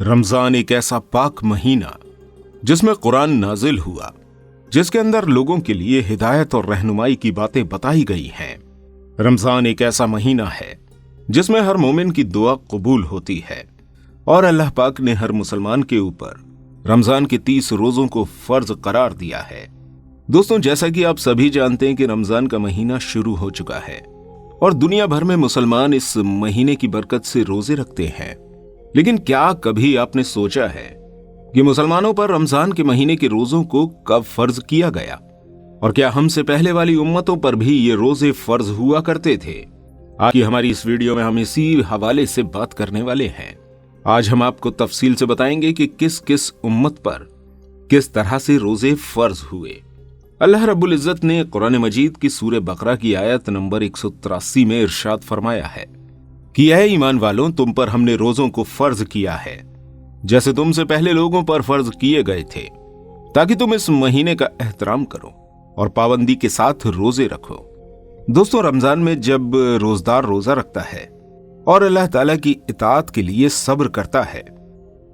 रमजान एक ऐसा पाक महीना जिसमें कुरान नाजिल हुआ, जिसके अंदर लोगों के लिए हिदायत और रहनुमाई की बातें बताई गई हैं। रमजान एक ऐसा महीना है जिसमें हर मोमिन की दुआ कबूल होती है और अल्लाह पाक ने हर मुसलमान के ऊपर रमजान के 30 रोजों को फर्ज करार दिया है। दोस्तों, जैसा कि आप सभी जानते हैं कि रमजान का महीना शुरू हो चुका है और दुनिया भर में मुसलमान इस महीने की बरकत से रोजे रखते हैं। लेकिन क्या कभी आपने सोचा है कि मुसलमानों पर रमजान के महीने के रोजों को कब फर्ज किया गया, और क्या हमसे पहले वाली उम्मतों पर भी ये रोजे फर्ज हुआ करते थे? आज की हमारी इस वीडियो में हम इसी हवाले से बात करने वाले हैं। आज हम आपको तफसील से बताएंगे कि किस किस उम्मत पर किस तरह से रोजे फर्ज हुए। अल्लाह रब्बुल इज्जत ने कुरान मजीद की सूरह बकरा की आयत नंबर 183 में इरशाद फरमाया है कि ऐ ईमान वालों, तुम पर हमने रोजों को फर्ज किया है जैसे तुमसे पहले लोगों पर फर्ज किए गए थे, ताकि तुम इस महीने का एहतराम करो और पाबंदी के साथ रोजे रखो। दोस्तों, रमजान में जब रोजदार रोजा रखता है और अल्लाह ताला की इताअत के लिए सब्र करता है,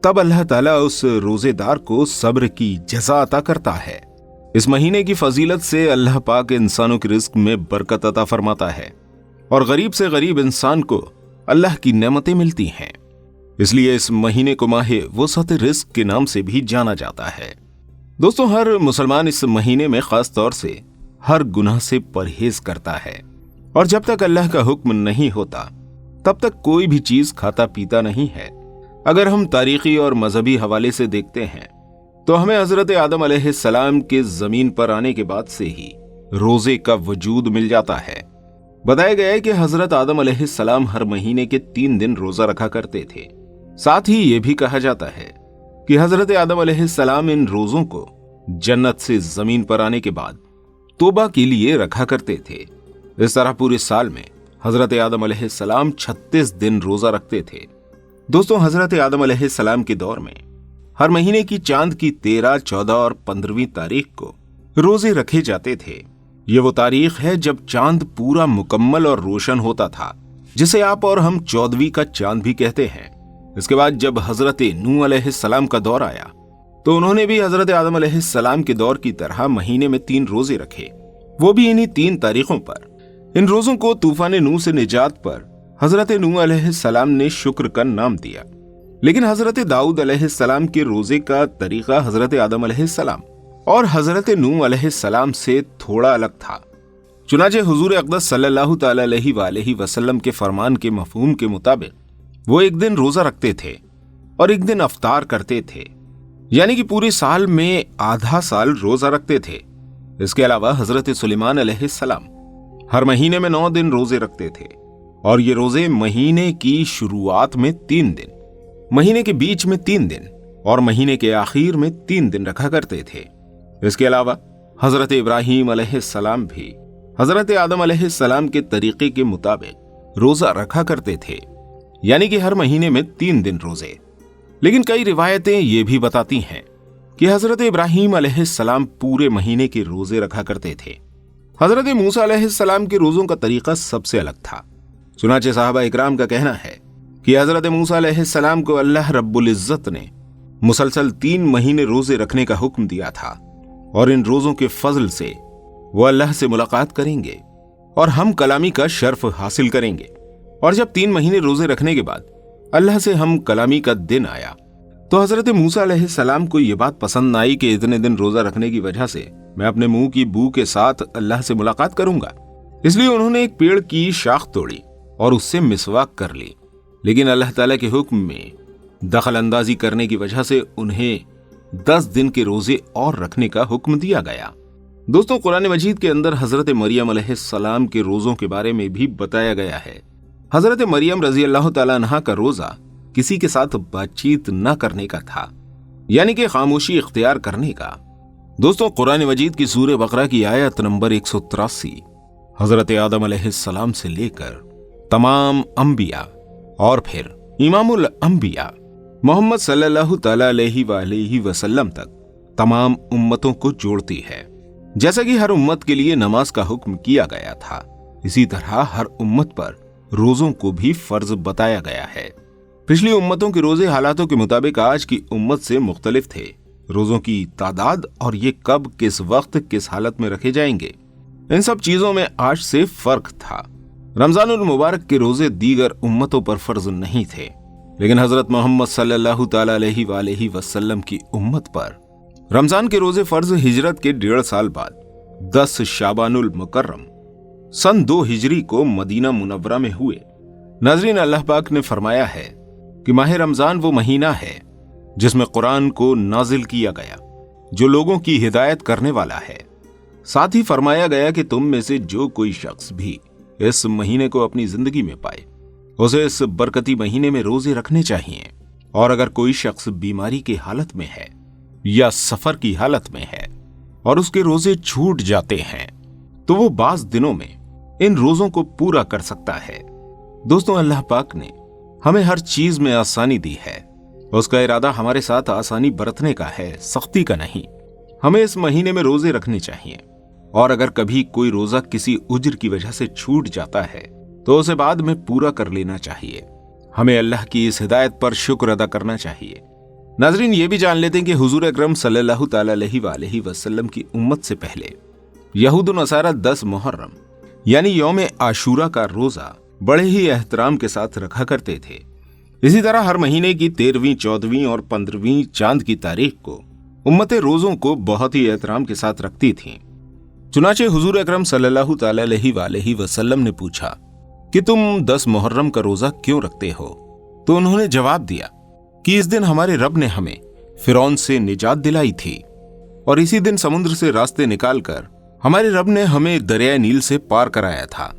तब अल्लाह ताला उस रोजेदार को सब्र की जज़ा अता करता है। इस महीने की फजीलत से अल्लाह पाक इंसानों के रिज्क में बरकत अता फरमाता है और गरीब से गरीब इंसान को अल्लाह की नेमतें मिलती हैं। इसलिए इस महीने को माहे वसअत रिज्क के नाम से भी जाना जाता है। दोस्तों, हर मुसलमान इस महीने में खास तौर से हर गुनाह से परहेज करता है और जब तक अल्लाह का हुक्म नहीं होता तब तक कोई भी चीज खाता पीता नहीं है। अगर हम तारीखी और मजहबी हवाले से देखते हैं तो हमें हजरत आदम अलैहिस्सलाम के जमीन पर आने के बाद से ही रोजे का वजूद मिल जाता है। बताया गया है कि हजरत आदम अलैहिस्सलाम हर महीने के 3 दिन रोजा रखा करते थे। साथ ही यह भी कहा जाता है कि हजरत आदम अलैहिस्सलाम इन रोजों को जन्नत से जमीन पर आने के बाद तौबा के लिए रखा करते थे। इस तरह पूरे साल में हजरत आदम अलैहिस्सलाम 36 दिन रोजा रखते थे। दोस्तों, हजरत आदम अलैहिस्सलाम के दौर में हर महीने की चांद की 13, 14 और 15वीं तारीख को रोजे रखे जाते थे। ये वो तारीख है जब चांद पूरा मुकम्मल और रोशन होता था, जिसे आप और हम 14वीं का चांद भी कहते हैं। इसके बाद जब हजरत नूह अलैहिस्सलाम का दौर आया तो उन्होंने भी हजरत आदम अलैहिस्सलाम के दौर की तरह महीने में 3 रोजे रखे, वो भी इन्हीं 3 तारीखों पर। इन रोजों को तूफान नूह से निजात पर हजरत नूह अलैहिस्सलाम ने शुक्र का नाम दिया। लेकिन हजरत दाऊद अलैहिस्सलाम के रोजे का तरीका हजरत आदम अलैहिस्सलाम और हजरत नूह अलैहिस्सलाम से थोड़ा अलग था। चुनाचे हुजूर अक़दस सल्लल्लाहु तआला अलैहि वसल्लम के फरमान के मफहूम के मुताबिक वो एक दिन रोजा रखते थे और एक दिन अफ्तार करते थे, यानी कि पूरे साल में आधा साल रोजा रखते थे। इसके अलावा हजरत सुलेमान अलैहिस्सलाम हर महीने में 9 दिन रोजे रखते थे और ये रोजे महीने की शुरुआत में 3 दिन, महीने के बीच में 3 दिन और महीने के आखिर में 3 दिन रखा करते थे। इसके अलावा हजरत इब्राहीम अलैहिस्सलाम भी हजरत आदम अलैहिस्सलाम के तरीके के मुताबिक रोजा रखा करते थे, यानी कि हर महीने में 3 दिन रोजे। लेकिन कई रिवायतें ये भी बताती हैं कि हजरत इब्राहीम अलैहिस्सलाम पूरे महीने के रोजे रखा करते थे। हजरत मूसा अलैहिस्सलाम के रोजों का तरीका सबसे अलग था। चुनाचे साहबा इकराम का कहना है कि हजरत मूसा अलैहिस्सलाम को अल्लाह रब्बुल इज्जत ने मुसलसल 3 महीने रोजे रखने का हुक्म दिया था और इन रोजों के फजल से वो अल्लाह से मुलाकात करेंगे और हम कलामी का शर्फ हासिल करेंगे। और जब 3 महीने रोजे रखने के बाद अल्लाह से हम कलामी का दिन आया तो हजरत मूसा अलैहिस्सलाम को यह बात पसंद आई कि इतने दिन रोजा रखने की वजह से मैं अपने मुंह की बू के साथ अल्लाह से मुलाकात करूंगा। इसलिए उन्होंने एक पेड़ की शाख तोड़ी और उससे मिसवाक कर ली। लेकिन अल्लाह ताला के हुक्म में दखल अंदाजी करने की वजह से उन्हें 10 दिन के रोजे और रखने का हुक्म दिया गया। दोस्तों, कुरान मजीद के अंदर हजरत मरियम अलैहिस्सलाम के रोजों के बारे में भी बताया गया है। हजरत मरियम रजी अल्लाह तआला अन्हा का रोजा किसी के साथ बातचीत न करने का था, यानी कि खामोशी इख्तियार करने का। दोस्तों, कुरान मजीद की सूरह बकरा की आयत नंबर 183 हजरत आदम अलैहिस्सलाम से लेकर तमाम अंबिया और फिर इमामुल अंबिया मोहम्मद सल्लल्लाहु तआला अलैहि वसल्लम तक तमाम उम्मतों को जोड़ती है। जैसा कि हर उम्मत के लिए नमाज का हुक्म किया गया था, इसी तरह हर उम्मत पर रोजों को भी फर्ज बताया गया है। पिछली उम्मतों के रोजे हालातों के मुताबिक आज की उम्मत से मुख्तलिफ थे। रोजों की तादाद और ये कब, किस वक्त, किस हालत में रखे जाएंगे, इन सब चीजों में आज से फर्क था। रमजानुल मुबारक के रोजे दीगर उम्मतों पर फर्ज नहीं थे, लेकिन हजरत मोहम्मद सल्लल्लाहु तआला अलैहि वसल्लम की उम्मत पर रमजान के रोजे फर्ज हिजरत के 1.5 साल बाद 10 शाबानुल मुकर्रम सन 2 हिजरी को मदीना मुनव्वरा में हुए। नाज़रीन, अल्लाह पाक ने फरमाया है कि माह रमजान वो महीना है जिसमें कुरान को नाजिल किया गया, जो लोगों की हिदायत करने वाला है। साथ ही फरमाया गया कि तुम में से जो कोई शख्स भी इस महीने को अपनी जिंदगी में पाए, उसे इस बरकती महीने में रोजे रखने चाहिए। और अगर कोई शख्स बीमारी की हालत में है या सफर की हालत में है और उसके रोजे छूट जाते हैं, तो वो बाज़ दिनों में इन रोजों को पूरा कर सकता है। दोस्तों, अल्लाह पाक ने हमें हर चीज में आसानी दी है। उसका इरादा हमारे साथ आसानी बरतने का है, सख्ती का नहीं। हमें इस महीने में रोजे रखने चाहिए, और अगर कभी कोई रोजा किसी उज्र की वजह से छूट जाता है तो उसे बाद में पूरा कर लेना चाहिए। हमें अल्लाह की इस हिदायत पर शुक्र अदा करना चाहिए। नाज़रीन, ये भी जान लेते हैं कि हुजूर अकरम सल्लल्लाहु तआला अलैहि वसल्लम की उम्मत से पहले यहूद व नसारा 10 मुहर्रम यानी यौम आशूरा का रोजा बड़े ही एहतराम के साथ रखा करते थे। इसी तरह हर महीने की 13वीं, 14वीं और 15वीं चांद की तारीख को उम्मतें रोजों को बहुत ही एहतराम के साथ रखती थीं। चुनाचे हुजूर अकरम सल्लल्लाहु तआला अलैहि वसल्लम ने पूछा कि तुम 10 मुहर्रम का रोजा क्यों रखते हो? तो उन्होंने जवाब दिया कि इस दिन हमारे रब ने हमें फिरौन से निजात दिलाई थी, और इसी दिन समुद्र से रास्ते निकालकर हमारे रब ने हमें दरिया नील से पार कराया था।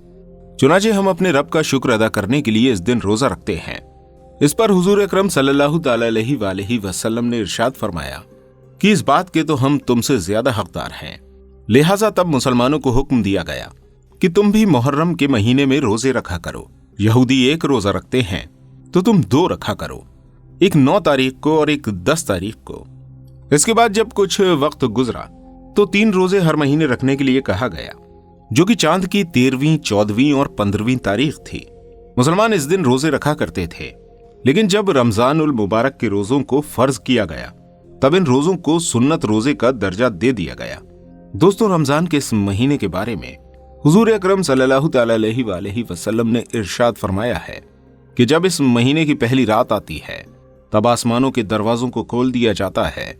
चुनाचे हम अपने रब का शुक्र अदा करने के लिए इस दिन रोजा रखते हैं। इस पर हुजूर अकरम सल्लल्लाहु तआला अलैहि वसल्लम ने इरशाद फरमाया कि इस बात के तो हम तुमसे ज्यादा हकदार हैं। लिहाजा तब मुसलमानों को हुक्म दिया गया कि तुम भी मुहर्रम के महीने में रोजे रखा करो। यहूदी 1 रोजा रखते हैं तो तुम 2 रखा करो, एक 9 तारीख को और एक 10 तारीख को। इसके बाद जब कुछ वक्त गुजरा तो 3 रोजे हर महीने रखने के लिए कहा गया, जो कि चांद की 13वीं, 14वीं और 15वीं तारीख थी। मुसलमान इस दिन रोजे रखा करते थे, लेकिन जब रमजानुल मुबारक के रोजों को फर्ज किया गया तब इन रोजों को सुन्नत रोजे का दर्जा दे दिया गया। दोस्तों, रमजान के इस महीने के बारे में हुजूर अकरम सल्लल्लाहु तआला अलैहि वसल्लम ने इरशाद फरमाया है कि जब इस महीने की पहली रात आती है तब आसमानों के दरवाजों को खोल दिया जाता है,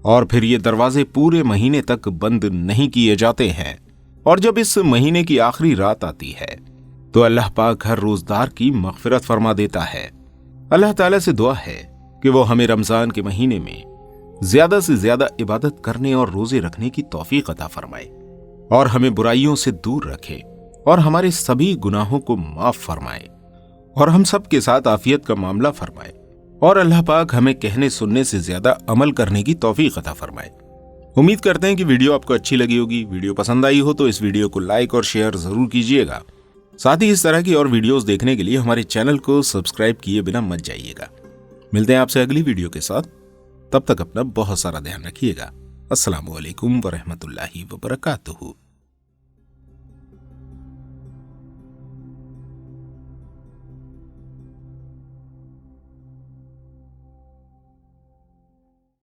और फिर ये दरवाजे पूरे महीने तक बंद नहीं किए जाते हैं। और जब इस महीने की आखिरी रात आती है तो अल्लाह पाक हर रोजदार की मगफिरत फरमा देता है। अल्लाह ताला से दुआ है कि वो हमें रमजान के महीने में ज्यादा से ज्यादा इबादत करने और रोजे रखने की तौफीक अता फरमाए, और हमें बुराइयों से दूर रखे, और हमारे सभी गुनाहों को माफ फरमाए, और हम सब के साथ आफियत का मामला फरमाए, और अल्लाह पाक हमें कहने सुनने से ज्यादा अमल करने की तौफीक अता फरमाए। उम्मीद करते हैं कि वीडियो आपको अच्छी लगी होगी। वीडियो पसंद आई हो तो इस वीडियो को लाइक और शेयर जरूर कीजिएगा। साथ ही इस तरह की और वीडियोस देखने के लिए हमारे चैनल को सब्सक्राइब किए बिना मत जाइएगा। मिलते हैं आपसे अगली वीडियो के साथ, तब तक अपना बहुत सारा ध्यान रखिएगा। अस्सलामु अलैकुम व रहमतुल्लाहि व बरकातुहू।